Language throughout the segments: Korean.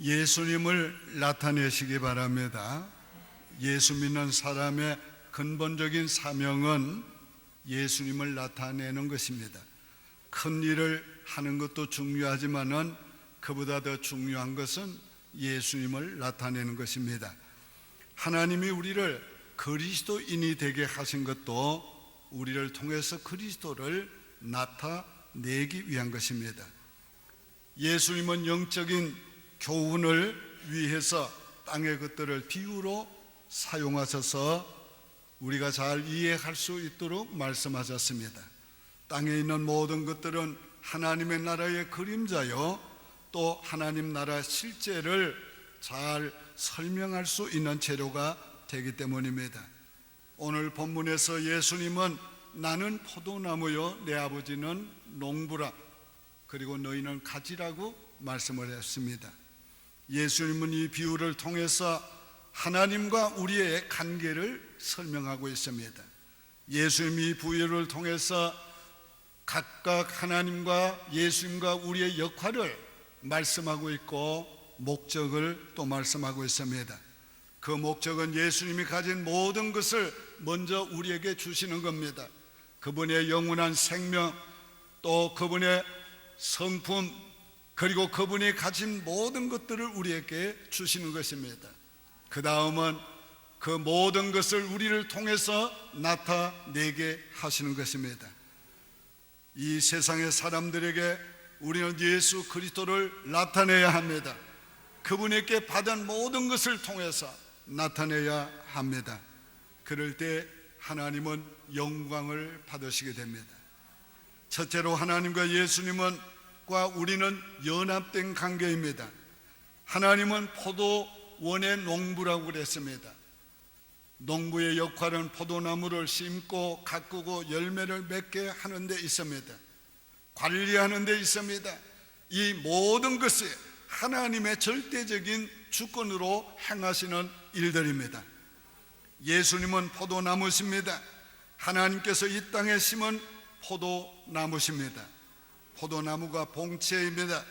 예수님을 나타내시기 바랍니다. 예수 믿는 사람의 근본적인 사명은 예수님을 나타내는 것입니다. 큰 일을 하는 것도 중요하지만은 그보다 더 중요한 것은 예수님을 나타내는 것입니다. 하나님이 우리를 그리스도인이 되게 하신 것도 우리를 통해서 그리스도를 나타내기 위한 것입니다. 예수님은 영적인 교훈을 위해서 땅의 것들을 비유로 사용하셔서 우리가 잘 이해할 수 있도록 말씀하셨습니다. 땅에 있는 모든 것들은 하나님의 나라의 그림자요, 또 하나님 나라 실제를 잘 설명할 수 있는 재료가 되기 때문입니다. 오늘 본문에서 예수님은 나는 포도나무요 내 아버지는 농부라, 그리고 너희는 가지라고 말씀을 했습니다. 예수님은 이 비유를 통해서 하나님과 우리의 관계를 설명하고 있습니다. 예수님이 이 비유를 통해서 각각 하나님과 예수님과 우리의 역할을 말씀하고 있고 목적을 또 말씀하고 있습니다. 그 목적은 예수님이 가진 모든 것을 먼저 우리에게 주시는 겁니다. 그분의 영원한 생명, 또 그분의 성품, 그리고 그분이 가진 모든 것들을 우리에게 주시는 것입니다. 그 다음은 그 모든 것을 우리를 통해서 나타내게 하시는 것입니다. 이 세상의 사람들에게 우리는 예수 그리스도를 나타내야 합니다. 그분에게 받은 모든 것을 통해서 나타내야 합니다. 그럴 때 하나님은 영광을 받으시게 됩니다. 첫째로 하나님과 예수님과 우리는 연합된 관계입니다. 하나님은 포도원의 농부라고 그랬습니다. 농부의 역할은 포도나무를 심고 가꾸고 열매를 맺게 하는 데 있습니다. 관리하는 데 있습니다. 이 모든 것이 하나님의 절대적인 주권으로 행하시는 일들입니다. 예수님은 포도나무십니다. 하나님께서 이 땅에 심은 포도나무십니다. 포도나무가 본체입니다.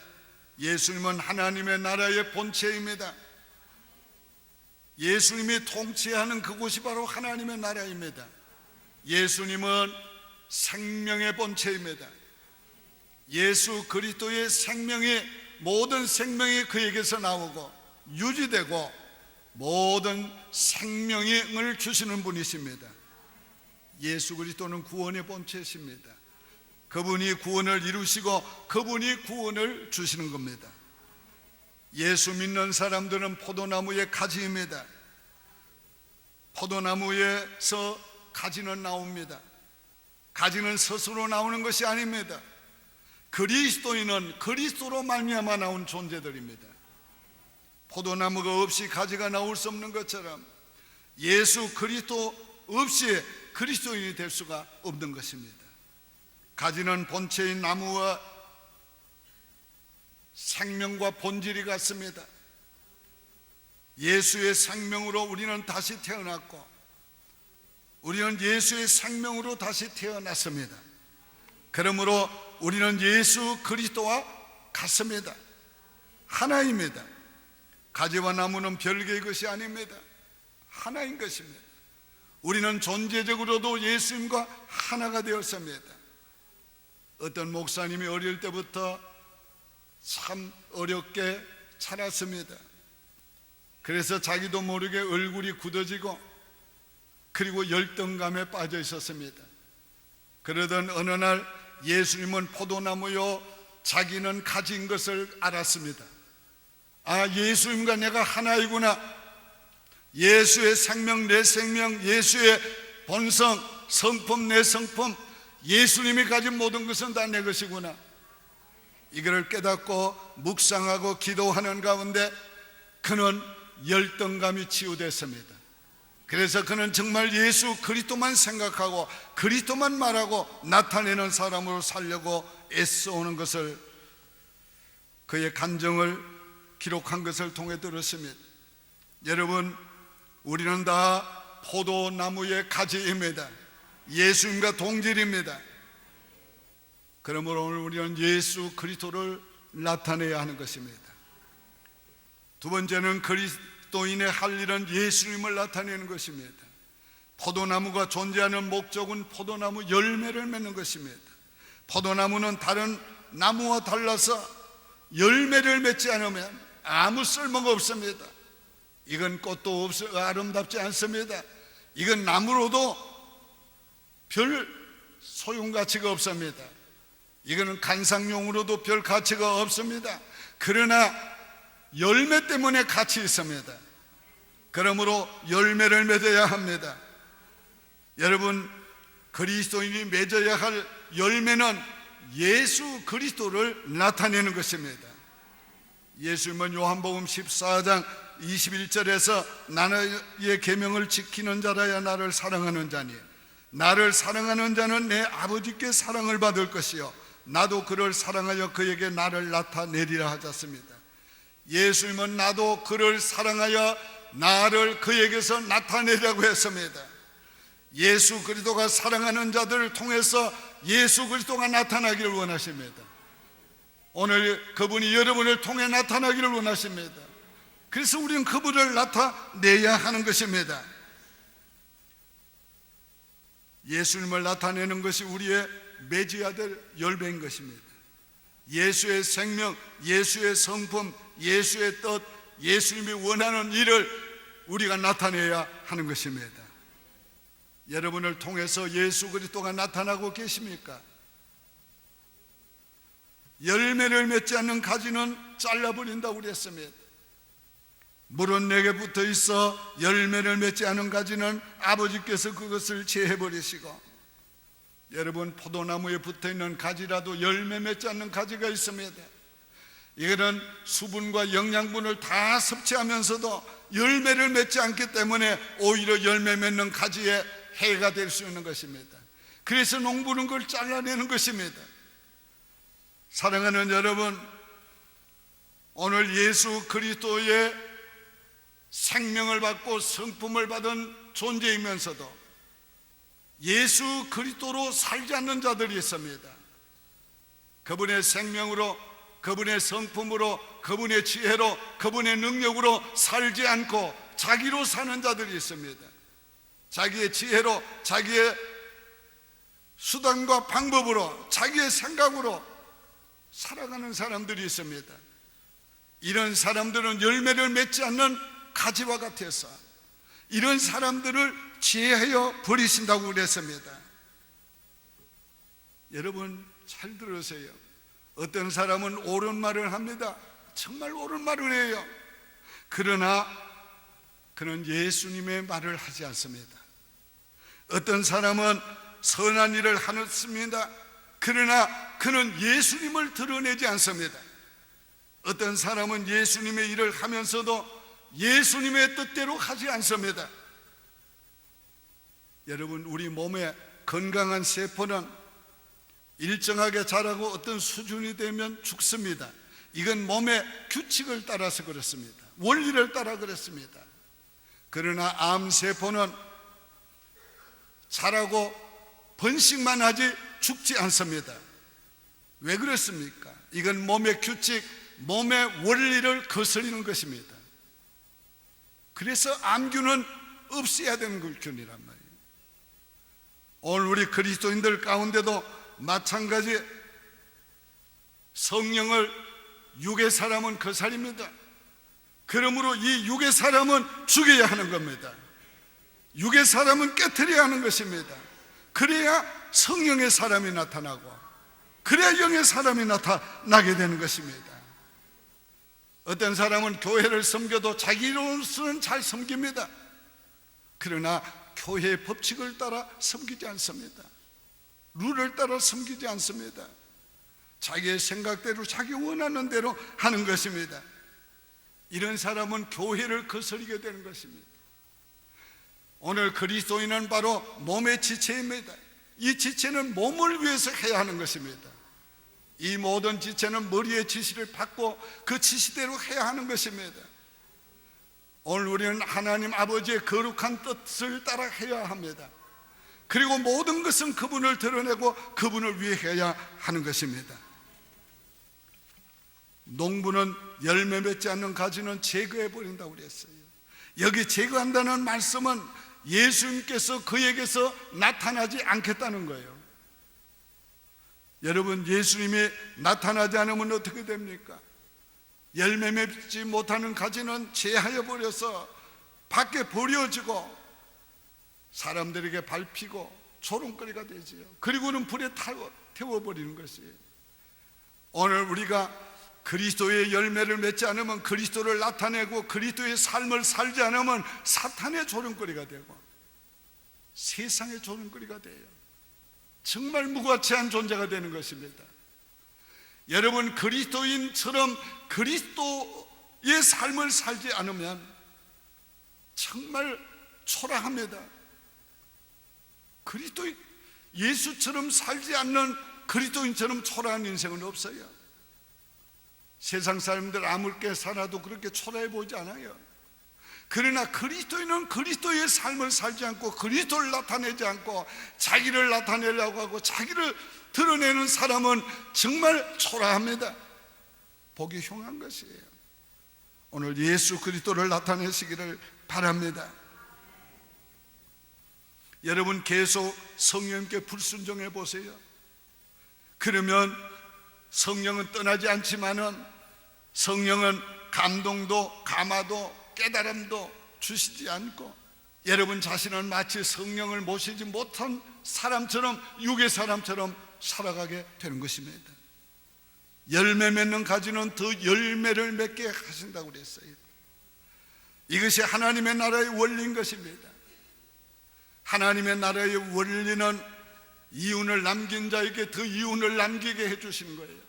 예수님은 하나님의 나라의 본체입니다. 예수님이 통치하는 그곳이 바로 하나님의 나라입니다. 예수님은 생명의 본체입니다. 예수 그리스도의 생명이, 모든 생명이 그에게서 나오고 유지되고 모든 생명을 주시는 분이십니다. 예수 그리스도는 구원의 본체이십니다. 그분이 구원을 이루시고 그분이 구원을 주시는 겁니다. 예수 믿는 사람들은 포도나무의 가지입니다. 포도나무에서 가지는 나옵니다. 가지는 스스로 나오는 것이 아닙니다. 그리스도인은 그리스도로 말미암아 나온 존재들입니다. 포도나무가 없이 가지가 나올 수 없는 것처럼 예수 그리스도 없이 그리스도인이 될 수가 없는 것입니다. 가지는 본체인 나무와 생명과 본질이 같습니다. 예수의 생명으로 우리는 다시 태어났고 우리는 예수의 생명으로 다시 태어났습니다. 그러므로 우리는 예수 그리스도와 같습니다. 하나입니다. 가지와 나무는 별개의 것이 아닙니다. 하나인 것입니다. 우리는 존재적으로도 예수님과 하나가 되었습니다. 어떤 목사님이 어릴 때부터 참 어렵게 자랐습니다. 그래서 자기도 모르게 얼굴이 굳어지고 그리고 열등감에 빠져 있었습니다. 그러던 어느 날 예수님은 포도나무요 자기는 가지인 것을 알았습니다. 아, 예수님과 내가 하나이구나. 예수의 생명 내 생명, 예수의 본성, 성품 내 성품, 예수님이 가진 모든 것은 다 내 것이구나. 이거를 깨닫고 묵상하고 기도하는 가운데 그는 열등감이 치유됐습니다. 그래서 그는 정말 예수 그리스도만 생각하고 그리스도만 말하고 나타내는 사람으로 살려고 애써오는 것을, 그의 간정을 기록한 것을 통해 들었습니다. 여러분, 우리는 다 포도나무의 가지입니다. 예수님과 동질입니다. 그러므로 오늘 우리는 예수 그리스도를 나타내야 하는 것입니다. 두 번째는 그리스도인의 할 일은 예수님을 나타내는 것입니다. 포도나무가 존재하는 목적은 포도나무 열매를 맺는 것입니다. 포도나무는 다른 나무와 달라서 열매를 맺지 않으면 아무 쓸모가 없습니다. 이건 꽃도 없어 아름답지 않습니다. 이건 나무로도 별 소용가치가 없습니다. 이거는 관상용으로도 별 가치가 없습니다. 그러나 열매 때문에 가치 있습니다. 그러므로 열매를 맺어야 합니다. 여러분, 그리스도인이 맺어야 할 열매는 예수 그리스도를 나타내는 것입니다. 예수님은 요한복음 14장 21절에서 나의 계명을 지키는 자라야 나를 사랑하는 자니 나를 사랑하는 자는 내 아버지께 사랑을 받을 것이요 나도 그를 사랑하여 그에게 나를 나타내리라 하셨습니다. 예수님은 나도 그를 사랑하여 나를 그에게서 나타내려고 했습니다. 예수 그리스도가 사랑하는 자들을 통해서 예수 그리스도가 나타나기를 원하십니다. 오늘 그분이 여러분을 통해 나타나기를 원하십니다. 그래서 우리는 그분을 나타내야 하는 것입니다. 예수님을 나타내는 것이 우리의 맺어야 될 열매인 것입니다. 예수의 생명, 예수의 성품, 예수의 뜻, 예수님이 원하는 일을 우리가 나타내야 하는 것입니다. 여러분을 통해서 예수 그리스도가 나타나고 계십니까? 열매를 맺지 않는 가지는 잘라버린다고 그랬습니다. 물은 내게 붙어 있어 열매를 맺지 않은 가지는 아버지께서 그것을 제해버리시고, 여러분, 포도나무에 붙어 있는 가지라도 열매 맺지 않는 가지가 있습니다. 이거는 수분과 영양분을 다 섭취하면서도 열매를 맺지 않기 때문에 오히려 열매 맺는 가지에 해가 될 수 있는 것입니다. 그래서 농부는 그걸 잘라내는 것입니다. 사랑하는 여러분, 오늘 예수 그리스도의 생명을 받고 성품을 받은 존재이면서도 예수 그리스도로 살지 않는 자들이 있습니다. 그분의 생명으로, 그분의 성품으로, 그분의 지혜로, 그분의 능력으로 살지 않고 자기로 사는 자들이 있습니다. 자기의 지혜로, 자기의 수단과 방법으로, 자기의 생각으로 살아가는 사람들이 있습니다. 이런 사람들은 열매를 맺지 않는 가지와 같아서 이런 사람들을 제하여 버리신다고 그랬습니다. 여러분, 잘 들으세요. 어떤 사람은 옳은 말을 합니다. 정말 옳은 말을 해요. 그러나 그는 예수님의 말을 하지 않습니다. 어떤 사람은 선한 일을 하였습니다. 그러나 그는 예수님을 드러내지 않습니다. 어떤 사람은 예수님의 일을 하면서도 예수님의 뜻대로 하지 않습니다. 여러분, 우리 몸에 건강한 세포는 일정하게 자라고 어떤 수준이 되면 죽습니다. 이건 몸의 규칙을 따라서 그렇습니다. 원리를 따라 그렇습니다. 그러나 암세포는 자라고 번식만 하지 죽지 않습니다. 왜 그렇습니까? 이건 몸의 규칙, 몸의 원리를 거스르는 것입니다. 그래서 암균은 없애야 되는 균이란 말이에요. 오늘 우리 그리스도인들 가운데도 마찬가지, 성령을 육의 사람은 거스립니다. 그러므로 이 육의 사람은 죽여야 하는 겁니다. 육의 사람은 깨트려야 하는 것입니다. 그래야 성령의 사람이 나타나고, 그래야 영의 사람이 나타나게 되는 것입니다. 어떤 사람은 교회를 섬겨도 자기로서는 잘 섬깁니다. 그러나 교회의 법칙을 따라 섬기지 않습니다. 룰을 따라 섬기지 않습니다. 자기의 생각대로, 자기 원하는 대로 하는 것입니다. 이런 사람은 교회를 거스르게 되는 것입니다. 오늘 그리스도인은 바로 몸의 지체입니다. 이 지체는 몸을 위해서 해야 하는 것입니다. 이 모든 지체는 머리의 지시를 받고 그 지시대로 해야 하는 것입니다. 오늘 우리는 하나님 아버지의 거룩한 뜻을 따라 해야 합니다. 그리고 모든 것은 그분을 드러내고 그분을 위해 해야 하는 것입니다. 농부는 열매 맺지 않는 가지는 제거해 버린다고 그랬어요. 여기 제거한다는 말씀은 예수님께서 그에게서 나타나지 않겠다는 거예요. 여러분, 예수님이 나타나지 않으면 어떻게 됩니까? 열매 맺지 못하는 가지는 제하여 버려서 밖에 버려지고 사람들에게 밟히고 조롱거리가 되지요. 그리고는 불에 태워버리는 것이에요. 오늘 우리가 그리스도의 열매를 맺지 않으면, 그리스도를 나타내고 그리스도의 삶을 살지 않으면 사탄의 조롱거리가 되고 세상의 조롱거리가 돼요. 정말 무가치한 존재가 되는 것입니다. 여러분, 그리스도인처럼 그리스도의 삶을 살지 않으면 정말 초라합니다. 그리스도인, 예수처럼 살지 않는 그리스도인처럼 초라한 인생은 없어요. 세상 사람들 아무렇게 살아도 그렇게 초라해 보이지 않아요. 그러나 그리스도인은 그리스도의 삶을 살지 않고 그리스도를 나타내지 않고 자기를 나타내려고 하고 자기를 드러내는 사람은 정말 초라합니다. 보기 흉한 것이에요. 오늘 예수 그리스도를 나타내시기를 바랍니다. 여러분, 계속 성령님께 불순종해 보세요. 그러면 성령은 떠나지 않지만은 성령은 감동도 감화도 깨달음도 주시지 않고 여러분 자신은 마치 성령을 모시지 못한 사람처럼, 육의 사람처럼 살아가게 되는 것입니다. 열매 맺는 가지는 더 열매를 맺게 하신다고 그랬어요. 이것이 하나님의 나라의 원리인 것입니다. 하나님의 나라의 원리는 이윤을 남긴 자에게 더 이윤을 남기게 해주시는 거예요.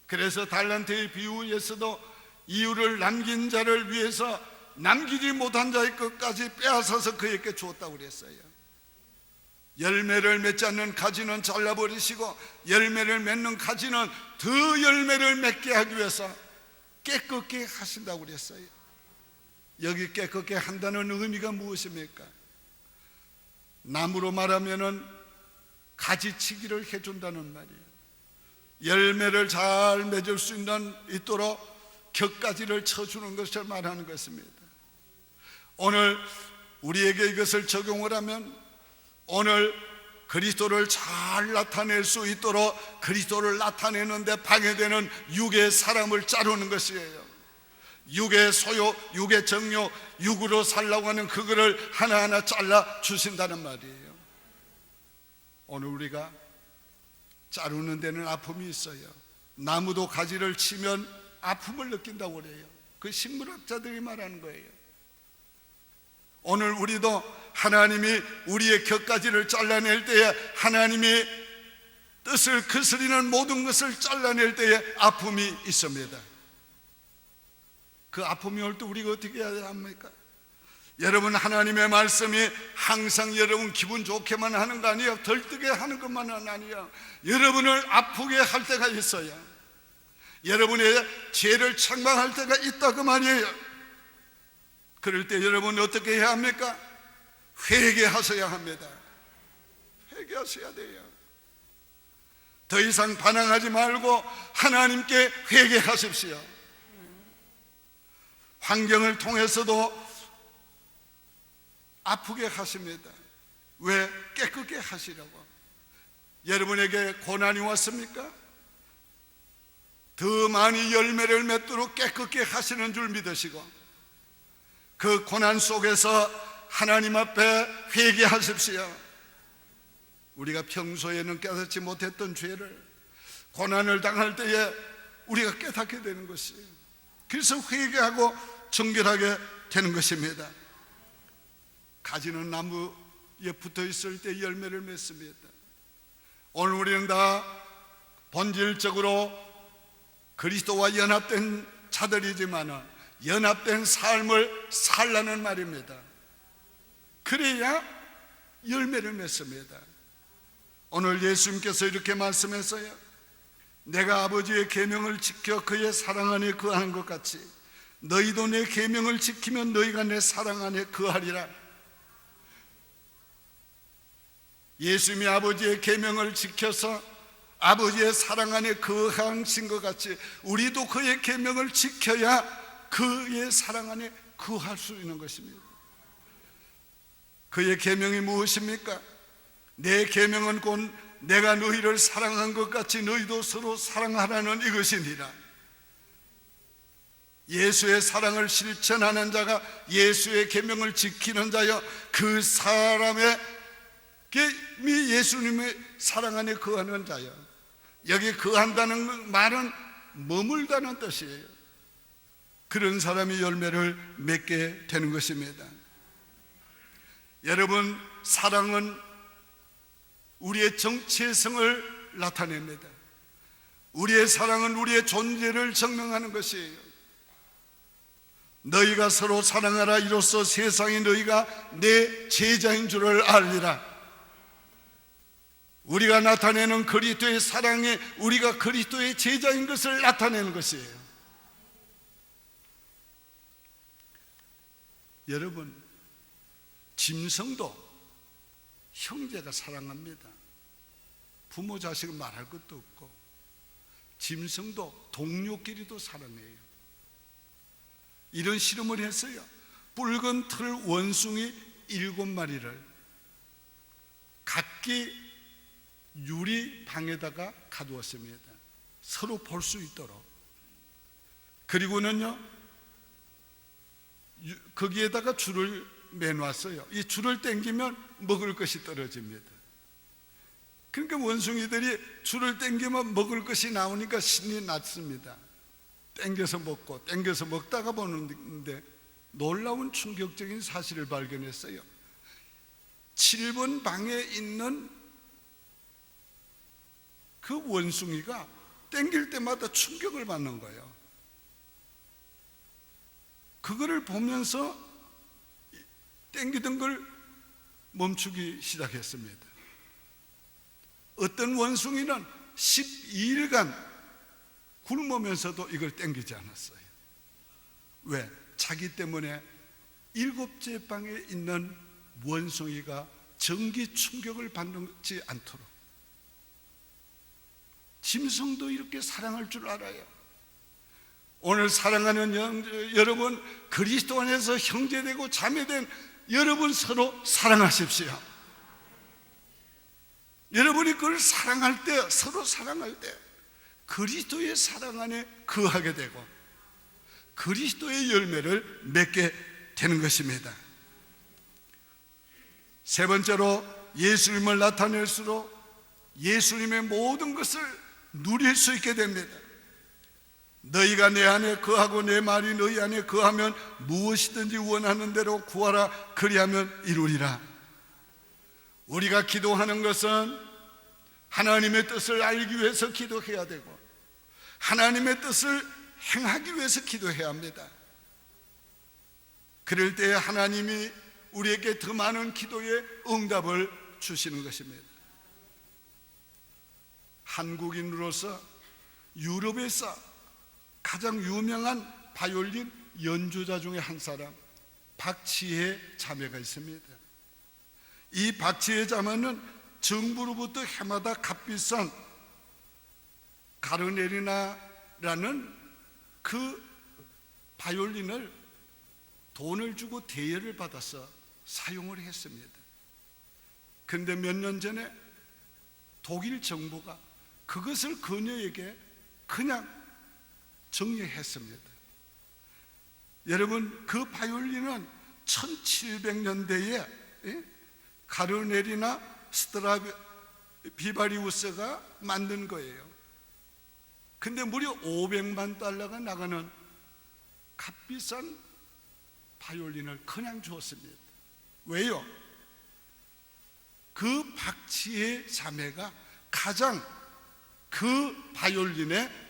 그래서 달란트의 비유에서도 이유를 남긴 자를 위해서 남기지 못한 자의 것까지 빼앗아서 그에게 주었다고 그랬어요. 열매를 맺지 않는 가지는 잘라버리시고 열매를 맺는 가지는 더 열매를 맺게 하기 위해서 깨끗게 하신다고 그랬어요. 여기 깨끗게 한다는 의미가 무엇입니까? 나무로 말하면은 가지치기를 해준다는 말이에요. 열매를 잘 맺을 수 있도록 격가지를 쳐주는 것을 말하는 것입니다. 오늘 우리에게 이것을 적용을 하면 오늘 그리스도를 잘 나타낼 수 있도록 그리스도를 나타내는데 방해되는 육의 사람을 자르는 것이에요. 육의 소욕, 육의 정욕, 육으로 살라고 하는 그거를 하나하나 잘라 주신다는 말이에요. 오늘 우리가 자르는 데는 아픔이 있어요. 나무도 가지를 치면 아픔을 느낀다고 그래요. 그 식물학자들이 말하는 거예요. 오늘 우리도 하나님이 우리의 곁가지를 잘라낼 때에 하나님이 뜻을 거스리는 모든 것을 잘라낼 때에 아픔이 있습니다. 그 아픔이 올 때 우리가 어떻게 해야 합니까? 여러분, 하나님의 말씀이 항상 여러분 기분 좋게만 하는 거 아니에요. 들뜨게 하는 것만은 아니에요. 여러분을 아프게 할 때가 있어요. 여러분의 죄를 책망할 때가 있다 그 말이에요. 그럴 때 여러분 어떻게 해야 합니까? 회개하셔야 합니다. 회개하셔야 돼요. 더 이상 반항하지 말고 하나님께 회개하십시오. 환경을 통해서도 아프게 하십니다. 왜? 깨끗게 하시라고. 여러분에게 고난이 왔습니까? 더 많이 열매를 맺도록 깨끗게 하시는 줄 믿으시고 그 고난 속에서 하나님 앞에 회개하십시오. 우리가 평소에는 깨닫지 못했던 죄를 고난을 당할 때에 우리가 깨닫게 되는 것이에요. 그래서 회개하고 정결하게 되는 것입니다. 가지는 나무에 붙어 있을 때 열매를 맺습니다. 오늘 우리는 다 본질적으로 그리스도와 연합된 자들이지만 연합된 삶을 살라는 말입니다. 그래야 열매를 맺습니다. 오늘 예수님께서 이렇게 말씀했어요. 내가 아버지의 계명을 지켜 그의 사랑 안에 거하는 것 같이 너희도 내 계명을 지키면 너희가 내 사랑 안에 거하리라. 예수님이 아버지의 계명을 지켜서 아버지의 사랑 안에 거하신 것 같이 우리도 그의 계명을 지켜야 그의 사랑 안에 거할 수 있는 것입니다. 그의 계명이 무엇입니까? 내 계명은 곧 내가 너희를 사랑한 것 같이 너희도 서로 사랑하라는 이것이니라. 예수의 사랑을 실천하는 자가 예수의 계명을 지키는 자여 그 사람의 예수님의 사랑 안에 거하는 자여. 여기 거한다는 말은 머물다는 뜻이에요. 그런 사람이 열매를 맺게 되는 것입니다. 여러분, 사랑은 우리의 정체성을 나타냅니다. 우리의 사랑은 우리의 존재를 증명하는 것이에요. 너희가 서로 사랑하라. 이로써 세상이 너희가 내 제자인 줄을 알리라. 우리가 나타내는 그리스도의 사랑에 우리가 그리스도의 제자인 것을 나타내는 것이에요. 여러분, 짐승도 형제가 사랑합니다. 부모 자식은 말할 것도 없고, 짐승도 동료끼리도 사랑해요. 이런 실험을 했어요. 붉은 털 원숭이 7마리를 각기 유리방에다가 가두었습니다. 서로 볼 수 있도록. 그리고는요, 거기에다가 줄을 매놨어요. 이 줄을 당기면 먹을 것이 떨어집니다. 그러니까 원숭이들이 줄을 당기면 먹을 것이 나오니까 신이 났습니다. 당겨서 먹고 당겨서 먹다가 보는데 놀라운 충격적인 사실을 발견했어요. 7번 방에 있는 그 원숭이가 당길 때마다 충격을 받는 거예요. 그거를 보면서 당기던 걸 멈추기 시작했습니다. 어떤 원숭이는 12일간 굶으면서도 이걸 당기지 않았어요. 왜? 자기 때문에 7째 방에 있는 원숭이가 전기 충격을 받지 않도록. 짐승도 이렇게 사랑할 줄 알아요. 오늘 사랑하는 여러분, 그리스도 안에서 형제되고 자매된 여러분, 서로 사랑하십시오. 여러분이 그걸 사랑할 때, 서로 사랑할 때 그리스도의 사랑 안에 거하게 되고 그리스도의 열매를 맺게 되는 것입니다. 세 번째로, 예수님을 나타낼수록 예수님의 모든 것을 누릴 수 있게 됩니다. 너희가 내 안에 거하고 내 말이 너희 안에 거하면 무엇이든지 원하는 대로 구하라. 그리하면 이루리라. 우리가 기도하는 것은 하나님의 뜻을 알기 위해서 기도해야 되고 하나님의 뜻을 행하기 위해서 기도해야 합니다. 그럴 때 하나님이 우리에게 더 많은 기도의 응답을 주시는 것입니다. 한국인으로서 유럽에서 가장 유명한 바이올린 연주자 중에 한 사람, 박치혜 자매가 있습니다. 이 박치혜 자매는 정부로부터 해마다 값비싼 가르네리나라는 그 바이올린을 돈을 주고 대여를 받아서 사용을 했습니다. 그런데 몇 년 전에 독일 정부가 그것을 그녀에게 그냥 정리했습니다. 여러분, 그 바이올린은 1700년대에 가르네리나 스트라디바리우스가 만든 거예요. 근데 무려 500만 달러가 나가는 값비싼 바이올린을 그냥 주었습니다. 왜요? 그 박치의 자매가 가장 그 바이올린의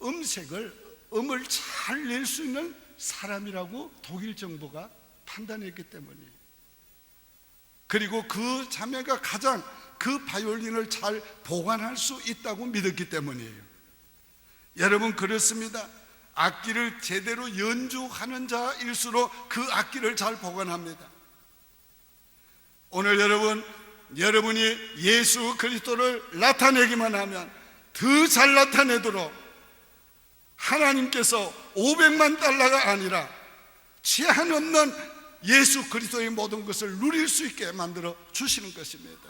음을 잘 낼 수 있는 사람이라고 독일 정부가 판단했기 때문이에요. 그리고 그 자매가 가장 그 바이올린을 잘 보관할 수 있다고 믿었기 때문이에요. 여러분, 그렇습니다. 악기를 제대로 연주하는 자일수록 그 악기를 잘 보관합니다. 오늘 여러분, 여러분이 예수 그리스도를 나타내기만 하면 더 잘 나타내도록 하나님께서 500만 달러가 아니라 제한 없는 예수 그리스도의 모든 것을 누릴 수 있게 만들어 주시는 것입니다.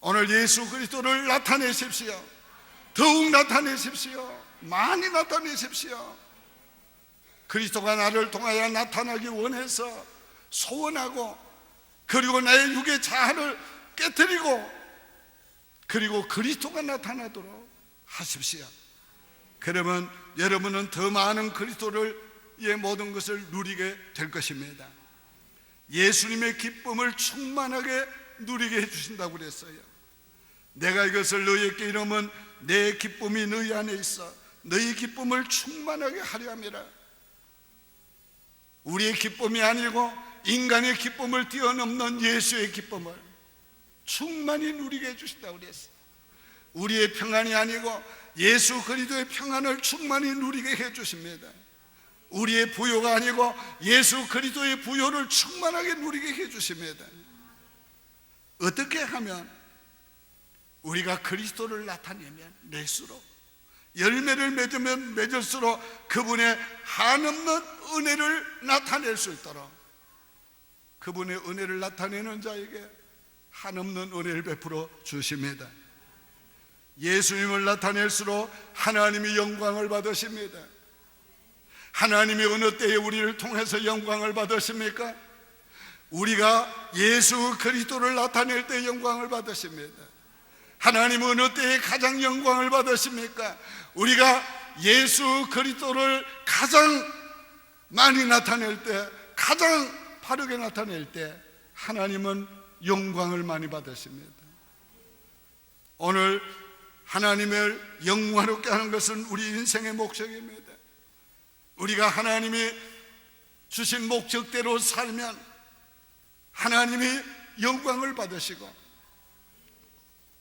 오늘 예수 그리스도를 나타내십시오. 더욱 나타내십시오. 많이 나타내십시오. 그리스도가 나를 통하여 나타나기 원해서 소원하고, 그리고 나의 육의 자아를 깨뜨리고, 그리고 그리스도가 나타나도록 하십시오. 그러면 여러분은 더 많은 그리스도의 모든 것을 누리게 될 것입니다. 예수님의 기쁨을 충만하게 누리게 해주신다고 그랬어요. 내가 이것을 너희에게 이르면 내 기쁨이 너희 안에 있어 너희 기쁨을 충만하게 하려 함이라. 우리의 기쁨이 아니고 인간의 기쁨을 뛰어넘는 예수의 기쁨을 충만히 누리게 해주신다고 그랬어요. 우리의 평안이 아니고 예수 그리스도의 평안을 충만히 누리게 해주십니다. 우리의 부요가 아니고 예수 그리스도의 부요를 충만하게 누리게 해주십니다. 어떻게 하면 우리가 그리스도를 나타내면 낼수록, 열매를 맺으면 맺을수록 그분의 한없는 은혜를 나타낼 수 있도록, 그분의 은혜를 나타내는 자에게 한없는 은혜를 베풀어 주십니다. 예수님을 나타낼수록 하나님이 영광을 받으십니다. 하나님이 어느 때에 우리를 통해서 영광을 받으십니까? 우리가 예수 그리스도를 나타낼 때 영광을 받으십니다. 하나님은 어느 때에 가장 영광을 받으십니까? 우리가 예수 그리스도를 가장 많이 나타낼 때, 가장 바르게 나타낼 때 하나님은 영광을 많이 받으십니다. 오늘 하나님을 영광롭게 하는 것은 우리 인생의 목적입니다. 우리가 하나님이 주신 목적대로 살면 하나님이 영광을 받으시고,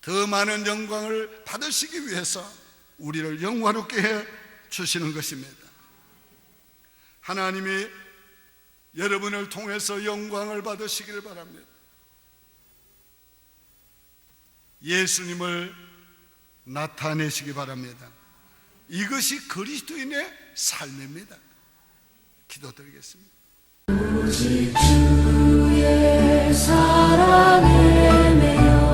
더 많은 영광을 받으시기 위해서 우리를 영광롭게 해 주시는 것입니다. 하나님이 여러분을 통해서 영광을 받으시길 바랍니다. 예수님을 나타내시기 바랍니다. 이것이 그리스도인의 삶입니다. 기도드리겠습니다. 오직 주의 사랑에 매여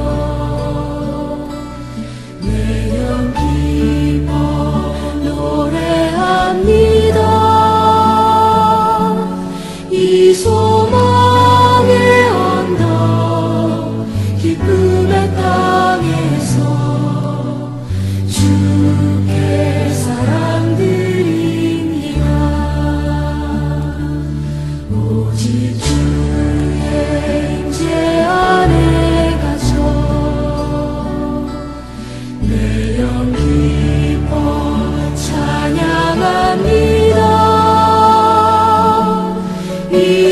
내 영 기뻐 노래합니다. 이 소망의 언덕 기쁨의 땅에서 주께 사랑 드립니다. 오직 주의 임재 안에 갇혀 내 영 기뻐 찬양합니다. 이